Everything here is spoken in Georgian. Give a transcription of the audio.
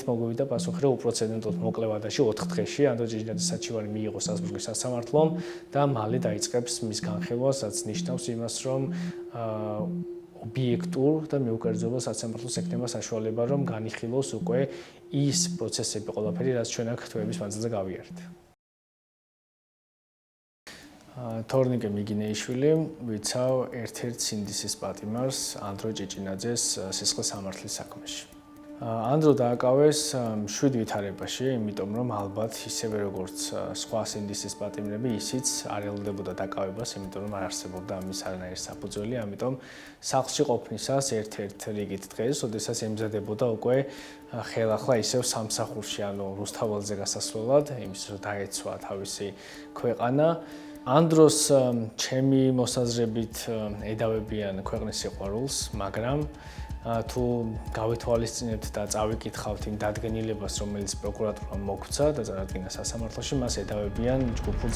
მოგვივიდა პასუხი, რომ უპრეცედენტოდ მოკლე ვადაში 4 დღეში ანდრო ჯეჯინაძის საჩივარი მიიღო სასწრაფო სასამართლომ და მალე დაიწყებს მის განხილვას, რაც ნიშნავს იმას, რომ ობიექტურ და მეუკერძობელ სასამართლოს ექნება საშუალება, რომ განიხილოს უკვე ის პროცესები ყველაფერი, რაც ჩვენ აქ თვეების მანძილზე გავიარეთ. თორნიკე მიგინეიშვილი ვიცავ ერთ-ერთ სინდისის პატიმარს ანდრო ჯეჯინაძეს სისხლის სამართლის საქმეში. ანდრო დააკავეს 7 ვითარებაში, იმიტომ რომ ალბათ ისევე როგორც სხვა სინდისის პატიმრები, ისიც არ ელოდებოდა დაკავებას, იმიტომ რომ არ არსებობდა ამის არანაირი საფუძველი, ამიტომ სახლში ყოფნისას ერთ-ერთ რიგით დღეს, ოდესაც ემზადებოდა უკვე ხელახლა ისევ სამსახურში, ანუ რუსთაველზე გასასვლელად, იმის რომ დაეცვა თავისი ქვეყანა. ანდროს ჩემი მოსაზრებით ედავებიან ქვეყნის სიყვარულს, მაგრამ თუ გავითვალისწინებთ და წავიკითხავთ იმ დადგენილებას, რომელიც პროკურატურამ მოგვცა და წარადგინა სასამართლოში, მას ედავებიან ჯგუფურ